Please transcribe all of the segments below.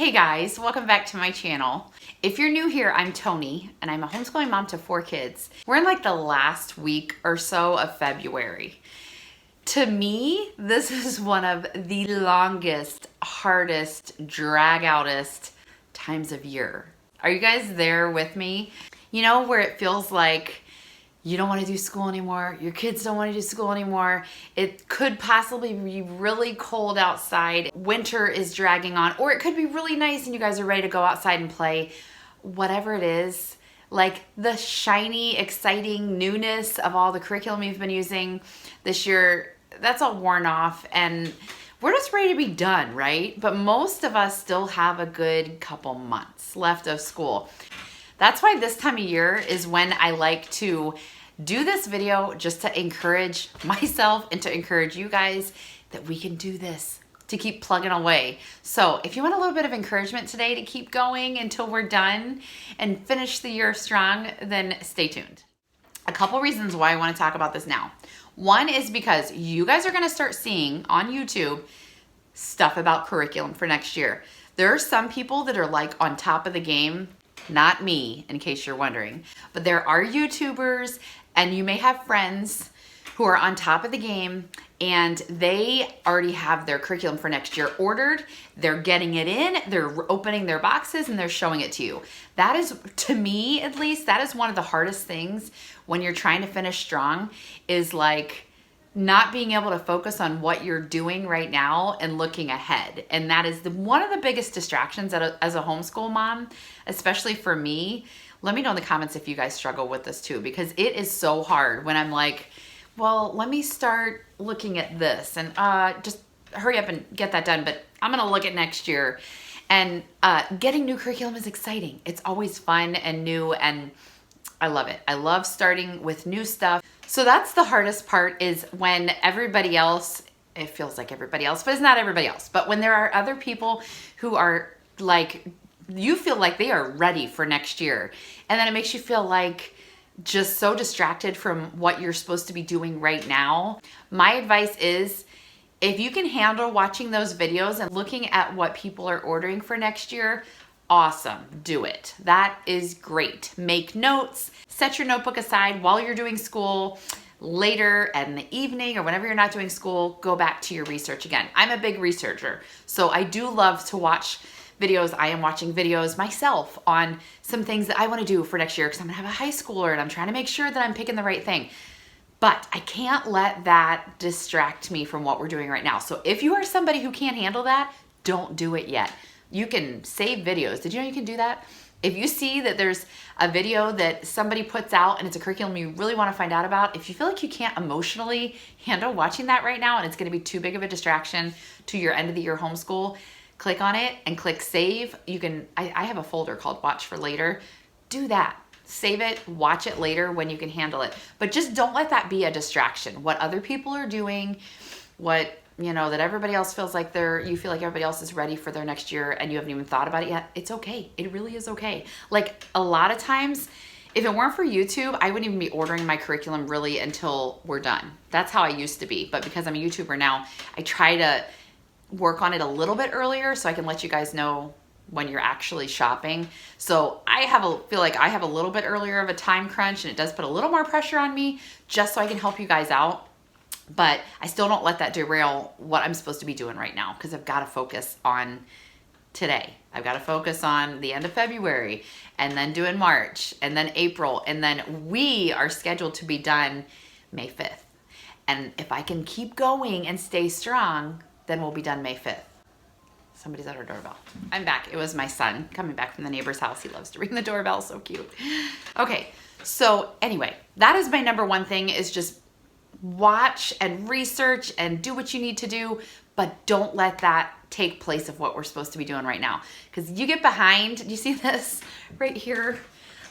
Hey guys, welcome back to my channel. If you're new here, I'm Toni and I'm a homeschooling mom to 4 kids. We're in like the last week or so of February. To me, this is one of the longest, hardest, drag-outest times of year. Are you guys there with me? You know, where it feels like you don't want to do school anymore, your kids don't want to do school anymore, it could possibly be really cold outside, winter is dragging on, or it could be really nice and you guys are ready to go outside and play. Whatever it is, like the shiny, exciting newness of all the curriculum you've been using this year, that's all worn off and we're just ready to be done, right? But most of us still have a good couple months left of school. That's why this time of year is when I like to do this video, just to encourage myself and to encourage you guys that we can do this, to keep plugging away. So if you want a little bit of encouragement today to keep going until we're done and finish the year strong, then stay tuned. A couple reasons why I want to talk about this now. One is because you guys are going to start seeing on YouTube stuff about curriculum for next year. There are some people that are like on top of the game. Not me, in case you're wondering, but there are YouTubers and you may have friends who are on top of the game and they already have their curriculum for next year ordered. They're getting it in, they're opening their boxes and they're showing it to you. That is, to me at least, that is one of the hardest things when you're trying to finish strong, is like not being able to focus on what you're doing right now and looking ahead. And that is one of the biggest distractions as a homeschool mom, especially for me. Let me know in the comments if you guys struggle with this too, because it is so hard when I'm like, well, let me start looking at this and just hurry up and get that done. But I'm gonna look at next year. And getting new curriculum is exciting. It's always fun and new and I love it. I love starting with new stuff. So that's the hardest part, is when everybody else, it feels like everybody else, but it's not everybody else. But when there are other people who are like, you feel like they are ready for next year. And then it makes you feel like just so distracted from what you're supposed to be doing right now. My advice is, if you can handle watching those videos and looking at what people are ordering for next year, awesome, do it. That is great. Make notes, set your notebook aside while you're doing school. Later in the evening or whenever you're not doing school, go back to your research again. I'm a big researcher, so I do love to watch videos. I am watching videos myself on some things that I want to do for next year because I'm gonna have a high schooler and I'm trying to make sure that I'm picking the right thing. But I can't let that distract me from what we're doing right now. So if you are somebody who can't handle that, don't do it yet. You can save videos. Did you know you can do that? If you see that there's a video that somebody puts out and it's a curriculum you really want to find out about, if you feel like you can't emotionally handle watching that right now and it's going to be too big of a distraction to your end of the year homeschool, click on it and click save. You can, I have a folder called Watch for Later. Do that. Save it, watch it later when you can handle it. But just don't let that be a distraction. What other people are doing, what, you know, that everybody else feels like you feel like everybody else is ready for their next year and you haven't even thought about it yet. It's okay. It really is okay. Like a lot of times, if it weren't for YouTube, I wouldn't even be ordering my curriculum really until we're done. That's how I used to be. But because I'm a YouTuber now, I try to work on it a little bit earlier so I can let you guys know when you're actually shopping. So I feel like I have a little bit earlier of a time crunch and it does put a little more pressure on me just so I can help you guys out. But I still don't let that derail what I'm supposed to be doing right now, because I've got to focus on today. I've got to focus on the end of February and then doing March and then April. And then we are scheduled to be done May 5th. And if I can keep going and stay strong, then we'll be done May 5th. Somebody's at our doorbell. I'm back. It was my son coming back from the neighbor's house. He loves to ring the doorbell. So cute. Okay. So anyway, that is my number one thing, is just watch and research and do what you need to do, but don't let that take place of what we're supposed to be doing right now. Because you get behind. Do you see this right here?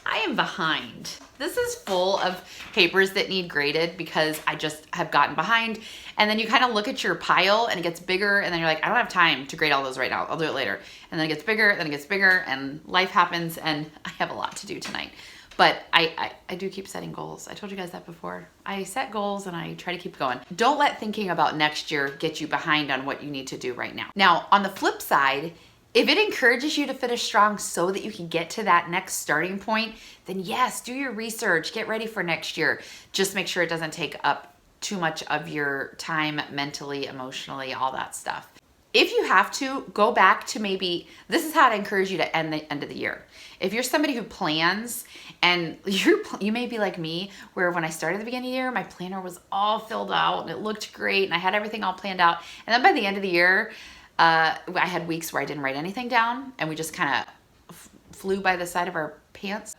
I am behind. This is full of papers that need graded because I just have gotten behind. And then you kind of look at your pile and it gets bigger and then you're like, I don't have time to grade all those right now. I'll do it later. And then it gets bigger, then it gets bigger, and life happens and I have a lot to do tonight. But I do keep setting goals. I told you guys that before. I set goals and I try to keep going. Don't let thinking about next year get you behind on what you need to do right now. Now, on the flip side, If it encourages you to finish strong so that you can get to that next starting point, then yes, do your research, get ready for next year. Just make sure it doesn't take up too much of your time mentally, emotionally, all that stuff. If you have to, go back to maybe, this is how I'd encourage you to end the end of the year. If you're somebody who plans, and you may be like me, where when I started at the beginning of the year, my planner was all filled out and it looked great and I had everything all planned out. And then by the end of the year, I had weeks where I didn't write anything down and we just kind of flew by the side of our pants.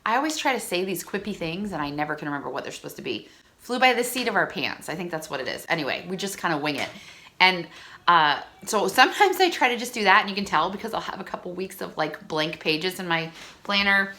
I always try to say these quippy things and I never can remember what they're supposed to be. Flew by the seat of our pants. I think that's what it is. Anyway, we just kind of wing it. And so sometimes I try to just do that, and you can tell because I'll have a couple weeks of like blank pages in my planner.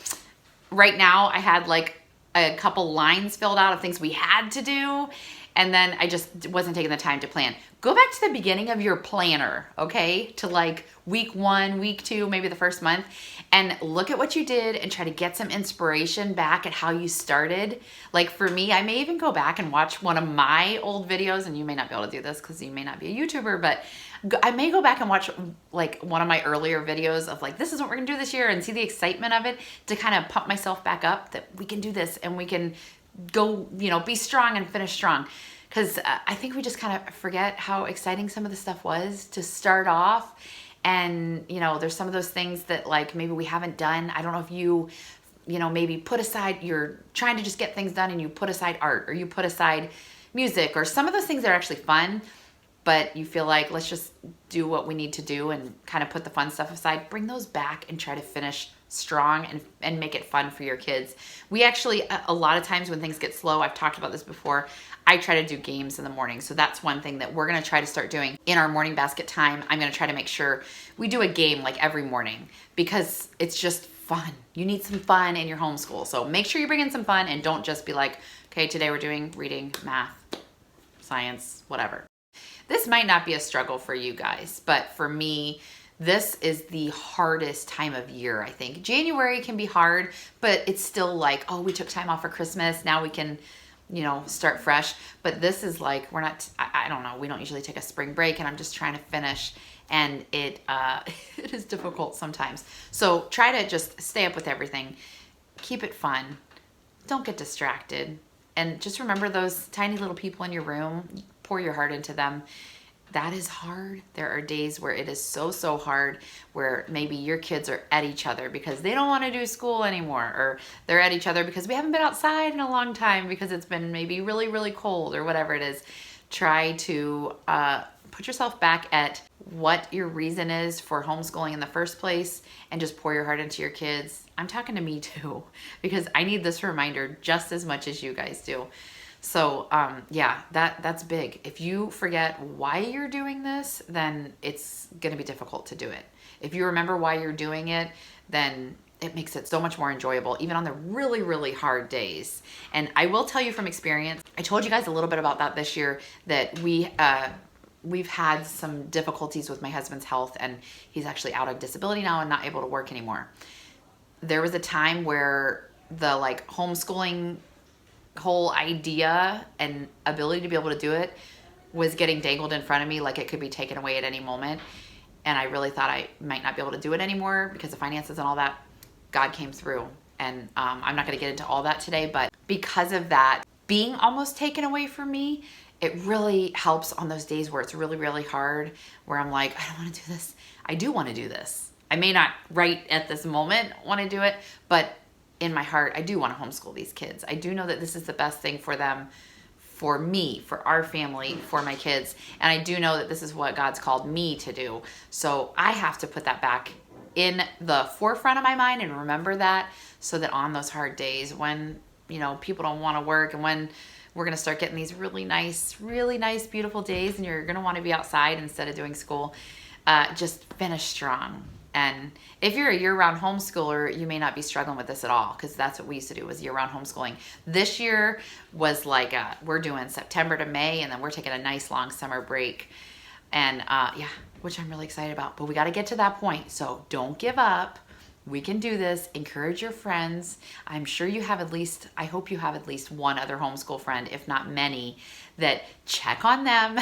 Right now I had like a couple lines filled out of things we had to do, and then I just wasn't taking the time to plan. Go back to the beginning of your planner, okay? To like week 1, week 2, maybe the first month, and look at what you did and try to get some inspiration back at how you started. Like for me, I may even go back and watch one of my old videos, and you may not be able to do this because you may not be a YouTuber, but I may go back and watch like one of my earlier videos of like, this is what we're gonna do this year, and see the excitement of it to kind of pump myself back up that we can do this and we can go, be strong and finish strong. Because I think we just kind of forget how exciting some of the stuff was to start off. And, there's some of those things that like maybe we haven't done. I don't know if you maybe put aside, you're trying to just get things done and you put aside art or you put aside music or some of those things that are actually fun, but you feel like let's just do what we need to do and kind of put the fun stuff aside. Bring those back and try to finish strong and make it fun for your kids. We actually, a lot of times when things get slow, I've talked about this before, I try to do games in the morning. So that's one thing that we're going to try to start doing in our morning basket time. I'm going to try to make sure we do a game like every morning because it's just fun. You need some fun in your homeschool. So make sure you bring in some fun and don't just be like, okay, today we're doing reading, math, science, whatever. This might not be a struggle for you guys, but for me, this is the hardest time of year, I think. January can be hard, but it's still like, oh, we took time off for Christmas. Now we can, start fresh. But this is like, I don't know. We don't usually take a spring break, and I'm just trying to finish. And it is difficult sometimes. So try to just stay up with everything. Keep it fun. Don't get distracted. And just remember those tiny little people in your room. Pour your heart into them. That is hard. There are days where it is so hard, where maybe your kids are at each other because they don't want to do school anymore, or they're at each other because we haven't been outside in a long time because it's been maybe really cold or whatever it is. Try to put yourself back at what your reason is for homeschooling in the first place and just pour your heart into your kids. I'm talking to me too because I need this reminder just as much as you guys do. So yeah, that's big. If you forget why you're doing this, then it's going to be difficult to do it. If you remember why you're doing it, then it makes it so much more enjoyable, even on the really hard days. And I will tell you from experience, I told you guys a little bit about that this year, that we've had some difficulties with my husband's health, and he's actually out of disability now and not able to work anymore. There was a time where the like homeschooling whole idea and ability to be able to do it was getting dangled in front of me like it could be taken away at any moment. And I really thought I might not be able to do it anymore because of finances and all that. God came through. And I'm not going to get into all that today, but because of that being almost taken away from me, it really helps on those days where it's really hard, where I'm like, I don't want to do this. I do want to do this. I may not right at this moment want to do it, but in my heart, I do want to homeschool these kids. I do know that this is the best thing for them, for me, for our family, for my kids. And I do know that this is what God's called me to do. So I have to put that back in the forefront of my mind and remember that, so that on those hard days when, people don't want to work, and when we're going to start getting these really nice, beautiful days, and you're going to want to be outside instead of doing school, just finish strong. And if you're a year-round homeschooler, you may not be struggling with this at all, because that's what we used to do, was year-round homeschooling. This year was like we're doing September to May, and then we're taking a nice long summer break. And yeah, which I'm really excited about. But we got to get to that point. So don't give up. We can do this. Encourage your friends. I'm sure you have at least, I hope you have at least one other homeschool friend, if not many, that check on them,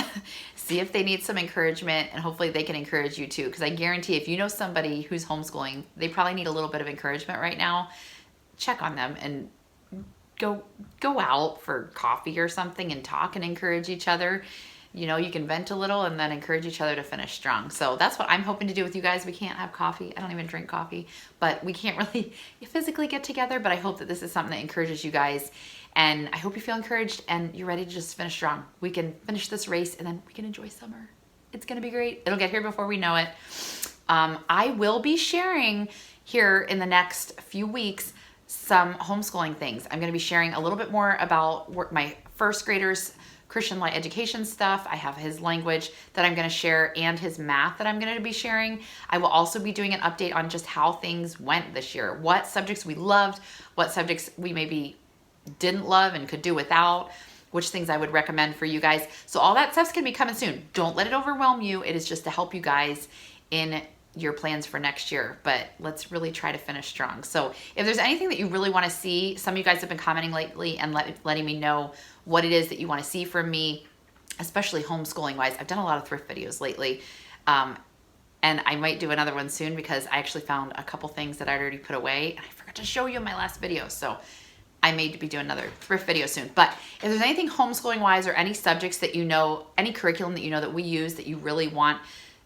see if they need some encouragement, and hopefully they can encourage you too. Because I guarantee if you know somebody who's homeschooling, they probably need a little bit of encouragement right now. Check on them and go out for coffee or something and talk and encourage each other. You know, you can vent a little and then encourage each other to finish strong. So that's what I'm hoping to do with you guys. We can't have coffee. I don't even drink coffee, but we can't really physically get together. But I hope that this is something that encourages you guys. And I hope you feel encouraged and you're ready to just finish strong. We can finish this race and then we can enjoy summer. It's going to be great. It'll get here before we know it. I will be sharing here in the next few weeks some homeschooling things. I'm going to be sharing a little bit more about my first graders Christian light education stuff. I have his language that I'm going to share and his math that I'm going to be sharing. I will also be doing an update on just how things went this year, what subjects we loved, what subjects we maybe didn't love and could do without, which things I would recommend for you guys. So all that stuff's going to be coming soon. Don't let it overwhelm you. It is just to help you guys in your plans for next year, but let's really try to finish strong. So if there's anything that you really want to see, some of you guys have been commenting lately and letting me know what it is that you want to see from me, especially homeschooling wise. I've done a lot of thrift videos lately, and I might do another one soon because I actually found a couple things that I'd already put away and I forgot to show you in my last video. So I may be doing another thrift video soon. But if there's anything homeschooling wise or any subjects that you know, any curriculum that you know that we use that you really want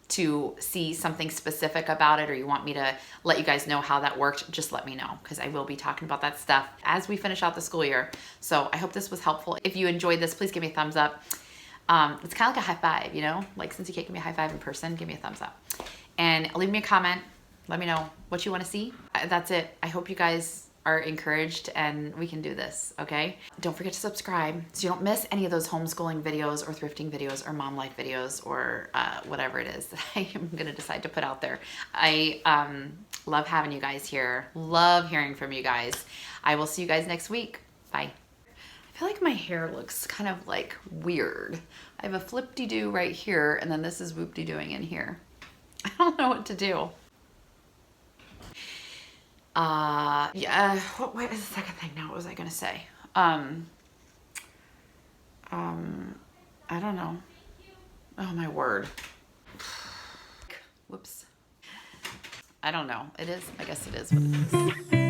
to see something specific about it, or you want me to let you guys know how that worked, just let me know, because I will be talking about that stuff as we finish out the school year. So I hope this was helpful. If you enjoyed this, please give me a thumbs up. It's kind of like a high five, you know, like since you can't give me a high five in person, give me a thumbs up and leave me a comment. Let me know what you want to see. That's it. I hope you guys are encouraged and we can do this, okay? Don't forget to subscribe so you don't miss any of those homeschooling videos or thrifting videos or mom life videos or whatever it is that I am gonna decide to put out there. I love having you guys here. Love hearing from you guys. I will see you guys next week. Bye. I feel like my hair looks kind of like weird. I have a flip-de-doo right here and then this is whoop-de-dooing in here. I don't know what to do. Yeah, what is the second thing now? What was I gonna say? I don't know. Oh my word. Whoops. I don't know. It is, I guess it is what it is.